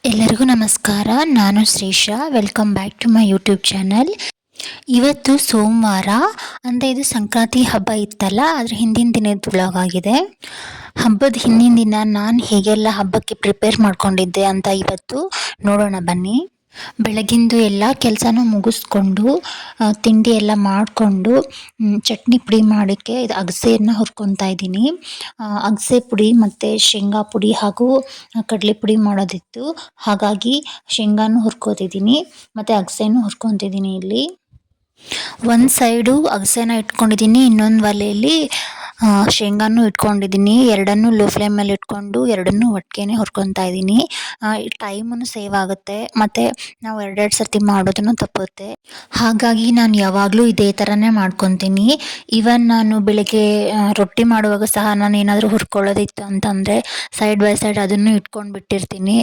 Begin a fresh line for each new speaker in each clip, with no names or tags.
ಎಲ್ಲರಿಗೂ ನಮಸ್ಕಾರ. ನಾನು Shreesha. Welcome back to my YouTube channel. ಇವತ್ತು ಸೋಮವಾರ, ಅಂದರೆ ಇದು ಸಂಕ್ರಾಂತಿ ಹಬ್ಬ ಇತ್ತಲ್ಲ, ಅದ್ರ ಹಿಂದಿನ ದಿನದ ವ್ಲಾಗ್ ಆಗಿದೆ. ಹಬ್ಬದ ಹಿಂದಿನ ದಿನ ನಾನು ಹೇಗೆಲ್ಲ ಹಬ್ಬಕ್ಕೆ ಪ್ರಿಪೇರ್ ಮಾಡ್ಕೊಂಡಿದ್ದೆ ಅಂತ ಇವತ್ತು ನೋಡೋಣ ಬನ್ನಿ. ಬೆಳಗಿಂದು ಎಲ್ಲ ಕೆಲಸನೂ ಮುಗಿಸ್ಕೊಂಡು ತಿಂಡಿ ಎಲ್ಲ ಮಾಡಿಕೊಂಡು ಚಟ್ನಿ ಪುಡಿ ಮಾಡೋಕ್ಕೆ ಇದು ಅಗಸೆಯನ್ನು ಹುರ್ಕೊತಾ ಇದ್ದೀನಿ. ಅಗಸೆ ಪುಡಿ ಮತ್ತು ಶೇಂಗಾ ಪುಡಿ ಹಾಗೂ ಕಡಲೆ ಪುಡಿ ಮಾಡೋದಿತ್ತು. ಹಾಗಾಗಿ ಶೇಂಗಾನು ಹುರ್ಕೋತಿದ್ದೀನಿ ಮತ್ತು ಅಗಸೆನೂ ಹುರ್ಕೊತಿದ್ದೀನಿ. ಇಲ್ಲಿ ಒಂದು ಸೈಡು ಅಗಸೆನ ಇಟ್ಕೊಂಡಿದ್ದೀನಿ, ಇನ್ನೊಂದು ಒಲೆಯಲ್ಲಿ ಶೇಂಗಾನು ಇಟ್ಕೊಂಡಿದ್ದೀನಿ. ಎರಡನ್ನೂ ಲೋ ಫ್ಲೇಮಲ್ಲಿ ಇಟ್ಕೊಂಡು ಎರಡನ್ನೂ ಒಟ್ಟಿಗೆ ಹುರ್ಕೊತಾ ಇದ್ದೀನಿ. ಟೈಮೂ ಸೇವ್ ಆಗುತ್ತೆ ಮತ್ತು ನಾವು ಎರಡೆರಡು ಸರ್ತಿ ಮಾಡೋದನ್ನು ತಪ್ಪುತ್ತೆ. ಹಾಗಾಗಿ ನಾನು ಯಾವಾಗಲೂ ಇದೇ ಥರನೇ ಮಾಡ್ಕೊತೀನಿ. ಈವನ್ ನಾನು ಬೆಳಗ್ಗೆ ರೊಟ್ಟಿ ಮಾಡುವಾಗ ಸಹ ನಾನು ಏನಾದರೂ ಹುರ್ಕೊಳ್ಳೋದಿತ್ತು ಅಂತಂದರೆ ಸೈಡ್ ಬೈ ಸೈಡ್ ಅದನ್ನು ಇಟ್ಕೊಂಡು ಬಿಟ್ಟಿರ್ತೀನಿ.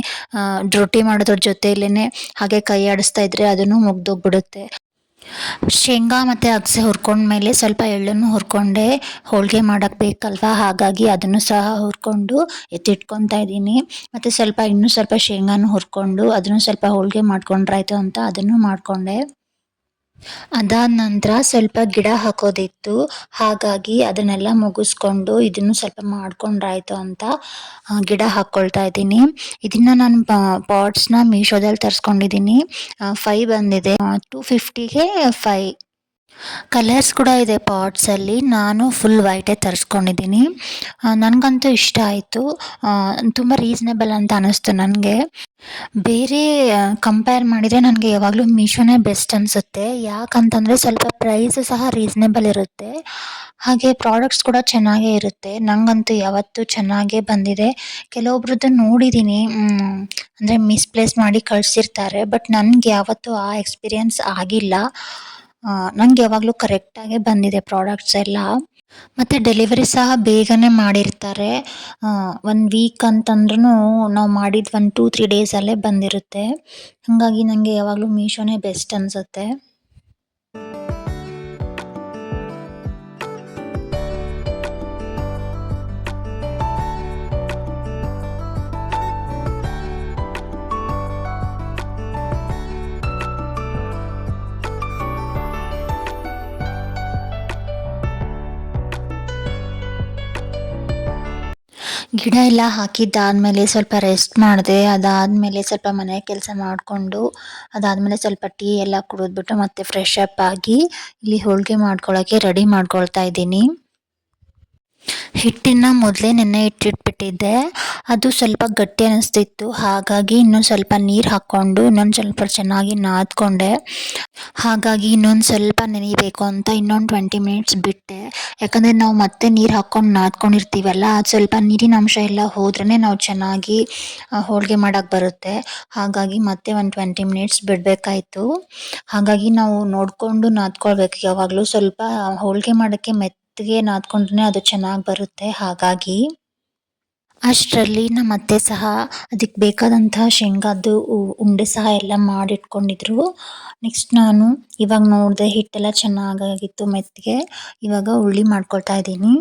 ರೊಟ್ಟಿ ಮಾಡೋದ್ರ ಜೊತೆಯಲ್ಲೇ ಹಾಗೆ ಕೈ ಆಡಿಸ್ತಾ ಇದ್ದರೆ ಅದನ್ನು ಮುಗ್ದೋಗ್ಬಿಡುತ್ತೆ. ಶೇಂಗಾ ಮತ್ತು ಅಗಸೆ ಹುರ್ಕೊಂಡ್ಮೇಲೆ ಸ್ವಲ್ಪ ಎಳ್ಳನ್ನು ಹುರ್ಕೊಂಡೆ, ಹೋಳಿಗೆ ಮಾಡೋಕ್ಕೆ ಬೇಕಲ್ವ, ಹಾಗಾಗಿ ಅದನ್ನು ಸಹ ಹುರ್ಕೊಂಡು ಎತ್ತಿಟ್ಕೊತಾ ಇದ್ದೀನಿ. ಮತ್ತು ಇನ್ನೂ ಸ್ವಲ್ಪ ಶೇಂಗಾನು ಹುರ್ಕೊಂಡು ಅದನ್ನು ಸ್ವಲ್ಪ ಹೋಳಿಗೆ ಮಾಡ್ಕೊಂಡ್ರಾಯ್ತು ಅಂತ ಅದನ್ನು ಮಾಡಿಕೊಂಡೆ. ಅದಾದ ನಂತರ ಸ್ವಲ್ಪ ಗಿಡ ಹಾಕೋದಿತ್ತು, ಹಾಗಾಗಿ ಅದನ್ನೆಲ್ಲ ಮುಗಿಸ್ಕೊಂಡು ಇದನ್ನು ಸ್ವಲ್ಪ ಮಾಡ್ಕೊಂಡ್ರಾಯ್ತು ಅಂತ ಗಿಡ ಹಾಕ್ಕೊಳ್ತಾ ಇದ್ದೀನಿ. ಇದನ್ನು ನಾನು ಪಾಟ್ಸ್ನ ಮೀಶೋದಲ್ಲಿ ತರಿಸ್ಕೊಂಡಿದ್ದೀನಿ. 5 ಬಂದಿದೆ, 250ಗೆ 5 ಕಲರ್ಸ್ ಕೂಡ ಇದೆ ಪಾಟ್ಸಲ್ಲಿ. ನಾನು ಫುಲ್ ವೈಟೇ ತರಿಸ್ಕೊಂಡಿದ್ದೀನಿ. ನನಗಂತೂ ಇಷ್ಟ ಆಯಿತು, ತುಂಬ ರೀಸನೇಬಲ್ ಅಂತ ಅನ್ನಿಸ್ತು ನನಗೆ. ಬೇರೆ ಕಂಪೇರ್ ಮಾಡಿದರೆ ನನಗೆ ಯಾವಾಗಲೂ ಮೀಶೋನೇ ಬೆಸ್ಟ್ ಅನಿಸುತ್ತೆ. ಯಾಕಂತಂದರೆ ಸ್ವಲ್ಪ ಪ್ರೈಸ್ ಸಹ ರೀಸನೇಬಲ್ ಇರುತ್ತೆ, ಹಾಗೆ ಪ್ರಾಡಕ್ಟ್ಸ್ ಕೂಡ ಚೆನ್ನಾಗೇ ಇರುತ್ತೆ. ನನಗಂತೂ ಯಾವತ್ತೂ ಚೆನ್ನಾಗೇ ಬಂದಿದೆ. ಕೆಲವೊಬ್ರದ್ದು ನೋಡಿದ್ದೀನಿ, ಅಂದರೆ ಮಿಸ್ಪ್ಲೇಸ್ ಮಾಡಿ ಕಳಿಸಿರ್ತಾರೆ, ಬಟ್ ನನಗೆ ಯಾವತ್ತೂ ಆ ಎಕ್ಸ್ಪೀರಿಯನ್ಸ್ ಆಗಿಲ್ಲ. ನನಗೆ ಯಾವಾಗಲೂ ಕರೆಕ್ಟಾಗೇ ಬಂದಿದೆ ಪ್ರಾಡಕ್ಟ್ಸ್ ಎಲ್ಲ. ಮತ್ತು ಡೆಲಿವರಿ ಸಹ ಬೇಗನೆ ಮಾಡಿರ್ತಾರೆ. 1 ವೀಕ್ ಅಂತಂದ್ರೂ ನಾವು ಮಾಡಿದ 1-2-3 ಡೇಸಲ್ಲೇ ಬಂದಿರುತ್ತೆ. ಹಾಗಾಗಿ ನನಗೆ ಯಾವಾಗಲೂ ಮೀಶೋನೇ ಬೆಸ್ಟ್ ಅನಿಸುತ್ತೆ. ಗಿಡ ಎಲ್ಲ ಹಾಕಿದ್ದಾದಮೇಲೆ ಸ್ವಲ್ಪ ರೆಸ್ಟ್ ಮಾಡಿದೆ. ಅದಾದಮೇಲೆ ಸ್ವಲ್ಪ ಮನೆ ಕೆಲಸ ಮಾಡಿಕೊಂಡು ಅದಾದಮೇಲೆ ಸ್ವಲ್ಪ ಟೀ ಎಲ್ಲ ಕುಡಿದ್ಬಿಟ್ಟು ಮತ್ತೆ ಫ್ರೆಶ್ ಅಪ್ ಆಗಿ ಇಲ್ಲಿ ಹೋಳಿಗೆ ಮಾಡ್ಕೊಳ್ಳೋಕ್ಕೆ ರೆಡಿ ಮಾಡ್ಕೊಳ್ತಾ ಇದ್ದೀನಿ. ಹಿಟ್ಟನ್ನು ಮೊದಲೇ ನೆನೆ ಇಟ್ಟಿಟ್ಬಿಟ್ಟಿದ್ದೆ, ಅದು ಸ್ವಲ್ಪ ಗಟ್ಟಿ ಅನ್ನಿಸ್ತಿತ್ತು. ಹಾಗಾಗಿ ಇನ್ನೊಂದು ಸ್ವಲ್ಪ ನೀರು ಹಾಕ್ಕೊಂಡು ಇನ್ನೊಂದು ಸ್ವಲ್ಪ ಚೆನ್ನಾಗಿ ನಾದ್ಕೊಂಡೆ. ಹಾಗಾಗಿ ಇನ್ನೊಂದು ಸ್ವಲ್ಪ ನೆನೆಯಬೇಕು ಅಂತ ಇನ್ನೊಂದು 20 ಮಿನಿಟ್ಸ್ ಬಿಟ್ಟೆ. ಯಾಕಂದರೆ ನಾವು ಮತ್ತೆ ನೀರು ಹಾಕ್ಕೊಂಡು ನಾದ್ಕೊಂಡಿರ್ತೀವಲ್ಲ, ಅದು ಸ್ವಲ್ಪ ನೀರಿನ ಅಂಶ ಎಲ್ಲ ಹೋದ್ರೇ ನಾವು ಚೆನ್ನಾಗಿ ಹೋಳಿಗೆ ಮಾಡೋಕ್ಕೆ ಬರುತ್ತೆ. ಹಾಗಾಗಿ ಮತ್ತೆ ಒಂದು 20 ಮಿನಿಟ್ಸ್ ಬಿಡಬೇಕಾಯ್ತು. ಹಾಗಾಗಿ ನಾವು ನೋಡಿಕೊಂಡು ನಾದ್ಕೊಳ್ಬೇಕು ಯಾವಾಗಲೂ. ಸ್ವಲ್ಪ ಹೋಳಿಗೆ ಮಾಡೋಕ್ಕೆ ಮೆತ್ತಗೆ ನಾದ್ಕೊಂಡ್ರೆ ಅದು ಚೆನ್ನಾಗಿ ಬರುತ್ತೆ. ಹಾಗಾಗಿ ಅಷ್ಟರಲ್ಲಿ ನಮ್ಮ ಅತ್ತೆ ಸಹ ಅದಕ್ಕೆ ಬೇಕಾದಂತಹ ಶೇಂಗಾದ್ದು ಉಂಡೆ ಸಹ ಎಲ್ಲ ಮಾಡಿಟ್ಕೊಂಡಿದ್ರು. ನೆಕ್ಸ್ಟ್ ನಾನು ಇವಾಗ ನೋಡಿದೆ ಹಿಟ್ಟೆಲ್ಲ ಚೆನ್ನಾಗಾಗಿತ್ತು ಮೆತ್ತಗೆ. ಇವಾಗ ಉಳ್ಳಿ ಮಾಡ್ಕೊಳ್ತಾ ಇದ್ದೀನಿ.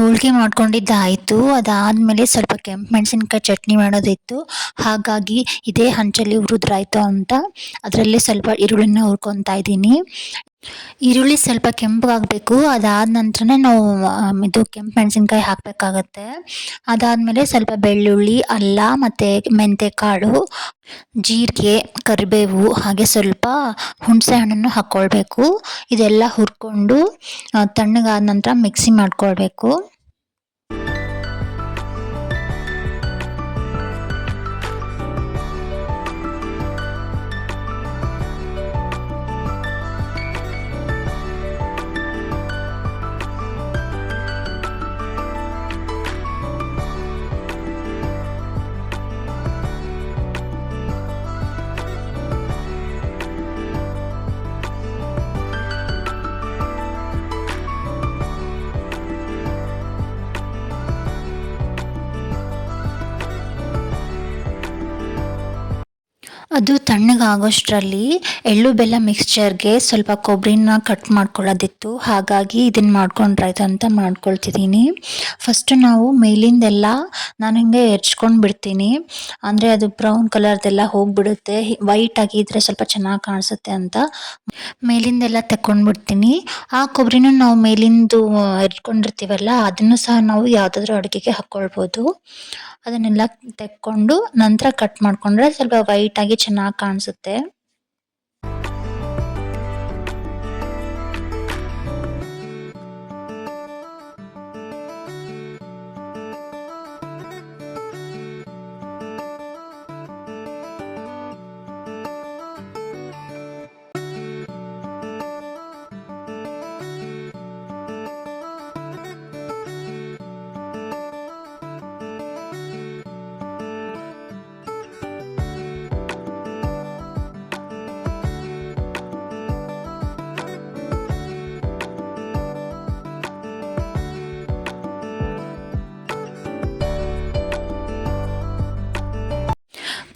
ಹೋಳಿಗೆ ಮಾಡ್ಕೊಂಡಿದ್ದಾಯಿತು. ಅದಾದಮೇಲೆ ಸ್ವಲ್ಪ ಕೆಂಪು ಮೆಣಸಿನ್ಕಾಯಿ ಚಟ್ನಿ ಮಾಡೋದಿತ್ತು. ಹಾಗಾಗಿ ಇದೇ ಹಂಚಲ್ಲಿ ಹುರಿದ್ರಾಯ್ತು ಅಂತ ಅದರಲ್ಲೇ ಸ್ವಲ್ಪ ಈರುಳ್ಳಿನ ಹುರ್ಕೊತಾ ಇದ್ದೀನಿ. ಈರುಳ್ಳಿ ಸ್ವಲ್ಪ ಕೆಂಪಗಾಗಬೇಕು. ಅದಾದ ನಂತರನೇ ನಾವು ಇದು ಕೆಂಪು ಮೆಣಸಿನ್ಕಾಯಿ ಹಾಕಬೇಕಾಗತ್ತೆ. ಅದಾದಮೇಲೆ ಸ್ವಲ್ಪ ಬೆಳ್ಳುಳ್ಳಿ, ಅಲ್ಲ ಮತ್ತು ಮೆಂತ್ಯಕಾಳು, ಜೀರಿಗೆ, ಕರಿಬೇವು ಹಾಗೆ ಸ್ವಲ್ಪ ಹುಣಸೆ ಹಣ್ಣನ್ನು ಹಾಕ್ಕೊಳ್ಬೇಕು. ಇದೆಲ್ಲ ಹುರ್ಕೊಂಡು ತಣ್ಣಗಾದ ನಂತರ ಮಿಕ್ಸಿ ಮಾಡ್ಕೊಳ್ಬೇಕು. ಅದು ತಣ್ಣಗಾಗೋಷ್ಟರಲ್ಲಿ ಎಳ್ಳು ಬೆಲ್ಲ ಮಿಕ್ಸ್ಚರ್ಗೆ ಸ್ವಲ್ಪ ಕೊಬ್ಬರಿನ ಕಟ್ ಮಾಡ್ಕೊಳ್ಳೋದಿತ್ತು. ಹಾಗಾಗಿ ಇದನ್ನು ಮಾಡ್ಕೊಂಡ್ರಾಯ್ತು ಅಂತ ಮಾಡ್ಕೊಳ್ತಿದ್ದೀನಿ. ಫಸ್ಟು ನಾವು ಮೇಲಿಂದೆಲ್ಲ ನಾನು ಹಿಂಗೆ ಹೆಚ್ಕೊಂಡು ಬಿಡ್ತೀನಿ. ಅಂದರೆ ಅದು ಬ್ರೌನ್ ಕಲರ್ದೆಲ್ಲ ಹೋಗಿಬಿಡುತ್ತೆ. ವೈಟ್ ಆಗಿದ್ದರೆ ಸ್ವಲ್ಪ ಚೆನ್ನಾಗಿ ಕಾಣಿಸುತ್ತೆ ಅಂತ ಮೇಲಿಂದೆಲ್ಲ ತೆಕ್ಕೊಂಡ್ಬಿಡ್ತೀನಿ. ಆ ಕೊಬ್ಬರಿನೂ ನಾವು ಮೇಲಿಂದು ಹೆಚ್ಕೊಂಡಿರ್ತೀವಲ್ಲ ಅದನ್ನು ಸಹ ನಾವು ಯಾವುದಾದ್ರೂ ಅಡುಗೆಗೆ ಹಾಕ್ಕೊಳ್ಬೋದು. ಅದನ್ನೆಲ್ಲ ತೆಕ್ಕೊಂಡು ನಂತರ ಕಟ್ ಮಾಡಿಕೊಂಡ್ರೆ ಸ್ವಲ್ಪ ವೈಟಾಗಿ ಚೆನ್ನಾಗಿ ಕಾಣಿಸುತ್ತೆ.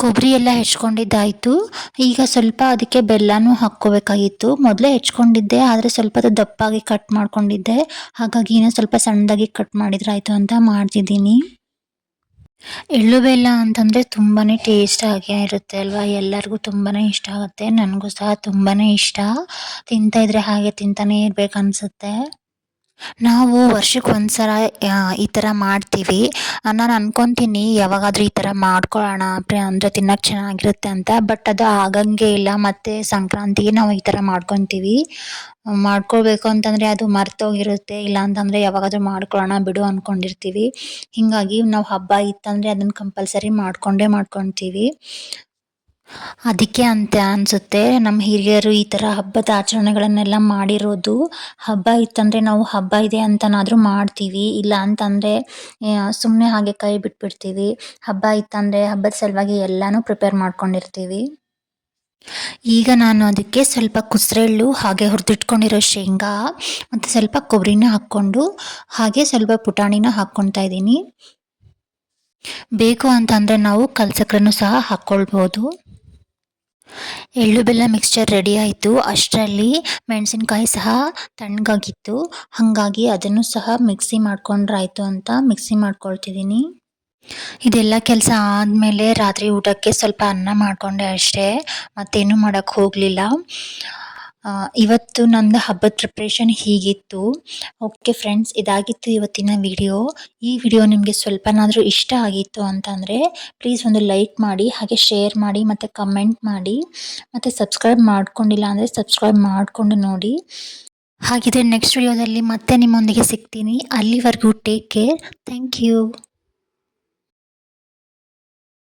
ಕೊಬ್ಬರಿ ಎಲ್ಲ ಹೆಚ್ಕೊಂಡಿದ್ದಾಯಿತು. ಈಗ ಸ್ವಲ್ಪ ಅದಕ್ಕೆ ಬೆಲ್ಲನೂ ಹಾಕ್ಕೋಬೇಕಾಗಿತ್ತು. ಮೊದಲೇ ಹೆಚ್ಕೊಂಡಿದ್ದೆ, ಆದರೆ ಸ್ವಲ್ಪ ಅದು ದಪ್ಪಾಗಿ ಕಟ್ ಮಾಡ್ಕೊಂಡಿದ್ದೆ. ಹಾಗಾಗಿ ಇನ್ನೂ ಸ್ವಲ್ಪ ಸಣ್ಣದಾಗಿ ಕಟ್ ಮಾಡಿದ್ರಾಯ್ತು ಅಂತ ಮಾಡ್ತಿದ್ದೀನಿ. ಎಳ್ಳು ಬೆಲ್ಲ ಅಂತಂದರೆ ತುಂಬಾ ಟೇಸ್ಟಾಗೇ ಇರುತ್ತೆ ಅಲ್ವಾ. ಎಲ್ಲರಿಗೂ ತುಂಬಾ ಇಷ್ಟ ಆಗುತ್ತೆ. ನನಗೂ ಸಹ ತುಂಬಾ ಇಷ್ಟ. ತಿಂತಾಯಿದ್ರೆ ಹಾಗೆ ತಿಂತಾನೇ ಇರಬೇಕನ್ಸುತ್ತೆ. ನಾವು ವರ್ಷಕ್ಕೆ ಒಂದ್ಸಲ ಈ ಥರ ಮಾಡ್ತೀವಿ. ನಾನು ಅನ್ಕೊತೀನಿ ಯಾವಾಗಾದರೂ ಈ ಥರ ಮಾಡ್ಕೊಳ್ಳೋಣ ಅಂದರೆ ತಿನ್ನೋಕ್ಕೆ ಚೆನ್ನಾಗಿರುತ್ತೆ ಅಂತ. ಬಟ್ ಅದು ಆಗಂಗೆ ಇಲ್ಲ. ಮತ್ತು ಸಂಕ್ರಾಂತಿಗೆ ನಾವು ಈ ಥರ ಮಾಡ್ಕೊತೀವಿ. ಮಾಡ್ಕೊಳ್ಬೇಕು ಅಂತಂದರೆ ಅದು ಮರ್ತೋಗಿರುತ್ತೆ. ಇಲ್ಲ ಅಂತಂದರೆ ಯಾವಾಗಾದರೂ ಮಾಡ್ಕೊಳ್ಳೋಣ ಬಿಡು ಅಂದ್ಕೊಂಡಿರ್ತೀವಿ. ಹೀಗಾಗಿ ನಾವು ಹಬ್ಬ ಇತ್ತಂದರೆ ಅದನ್ನು ಕಂಪಲ್ಸರಿ ಮಾಡ್ಕೊತೀವಿ. ಅದಕ್ಕೆ ಅಂತ ಅನಿಸುತ್ತೆ ನಮ್ಮ ಹಿರಿಯರು ಈ ಥರ ಹಬ್ಬದ ಆಚರಣೆಗಳನ್ನೆಲ್ಲ ಮಾಡಿರೋದು. ಹಬ್ಬ ಇತ್ತಂದರೆ ನಾವು ಹಬ್ಬ ಇದೆ ಅಂತನಾದರೂ ಮಾಡ್ತೀವಿ. ಇಲ್ಲ ಅಂತಂದರೆ ಸುಮ್ಮನೆ ಹಾಗೆ ಕೈ ಬಿಟ್ಬಿಡ್ತೀವಿ. ಹಬ್ಬ ಇತ್ತಂದರೆ ಹಬ್ಬದ ಸಲುವಾಗಿ ಎಲ್ಲನೂ ಪ್ರಿಪೇರ್ ಮಾಡ್ಕೊಂಡಿರ್ತೀವಿ. ಈಗ ನಾನು ಅದಕ್ಕೆ ಸ್ವಲ್ಪ ಕುಸ್ರೆಳ್ಳು, ಹಾಗೆ ಹುರಿದಿಟ್ಕೊಂಡಿರೋ ಶೇಂಗಾ ಮತ್ತು ಸ್ವಲ್ಪ ಕೊಬ್ಬರಿನ ಹಾಕ್ಕೊಂಡು ಹಾಗೆ ಸ್ವಲ್ಪ ಪುಟಾಣಿನ ಹಾಕ್ಕೊತಾ ಇದ್ದೀನಿ. ಬೇಕು ಅಂತಂದರೆ ನಾವು ಕಲ್ಸಕ್ರೆನೂ ಸಹ ಹಾಕ್ಕೊಳ್ಬೋದು. ಎಳ್ಳು ಬೆಲ್ಲ ಮಿಕ್ಸ್ಚರ್ ರೆಡಿ ಆಯಿತು. ಅಷ್ಟರಲ್ಲಿ ಮೆಣಸಿನ್ಕಾಯಿ ಸಹ ತಣ್ಣಗಾಗಿತ್ತು. ಹಾಗಾಗಿ ಅದನ್ನು ಸಹ ಮಿಕ್ಸಿ ಮಾಡ್ಕೊಂಡ್ರಾಯ್ತು ಅಂತ ಮಿಕ್ಸಿ ಮಾಡ್ಕೊಳ್ತಿದ್ದೀನಿ. ಇದೆಲ್ಲ ಕೆಲಸ ಆದಮೇಲೆ ರಾತ್ರಿ ಊಟಕ್ಕೆ ಸ್ವಲ್ಪ ಅನ್ನ ಮಾಡಿಕೊಂಡೆ ಅಷ್ಟೇ. ಮತ್ತೇನು ಮಾಡೋಕ್ಕೆ ಹೋಗಲಿಲ್ಲ. ಇವತ್ತು ನಂದು ಹಬ್ಬದ ಪ್ರಿಪ್ರೇಷನ್ ಹೀಗಿತ್ತು. ಓಕೆ ಫ್ರೆಂಡ್ಸ್, ಇದಾಗಿತ್ತು ಇವತ್ತಿನ ವಿಡಿಯೋ. ಈ ವಿಡಿಯೋ ನಿಮಗೆ ಸ್ವಲ್ಪನಾದರೂ ಇಷ್ಟ ಆಗಿತ್ತು ಅಂತಂದರೆ ಪ್ಲೀಸ್ ಒಂದು ಲೈಕ್ ಮಾಡಿ, ಹಾಗೆ ಶೇರ್ ಮಾಡಿ ಮತ್ತು ಕಮೆಂಟ್ ಮಾಡಿ. ಮತ್ತು ಸಬ್ಸ್ಕ್ರೈಬ್ ಮಾಡ್ಕೊಂಡಿಲ್ಲ ಅಂದರೆ ಸಬ್ಸ್ಕ್ರೈಬ್ ಮಾಡಿಕೊಂಡು ನೋಡಿ. ಹಾಗಿದ್ರೆ ನೆಕ್ಸ್ಟ್ ವಿಡಿಯೋದಲ್ಲಿ ಮತ್ತೆ ನಿಮ್ಮೊಂದಿಗೆ ಸಿಗ್ತೀನಿ. ಅಲ್ಲಿವರೆಗೂ ಟೇಕ್ ಕೇರ್. Thank you.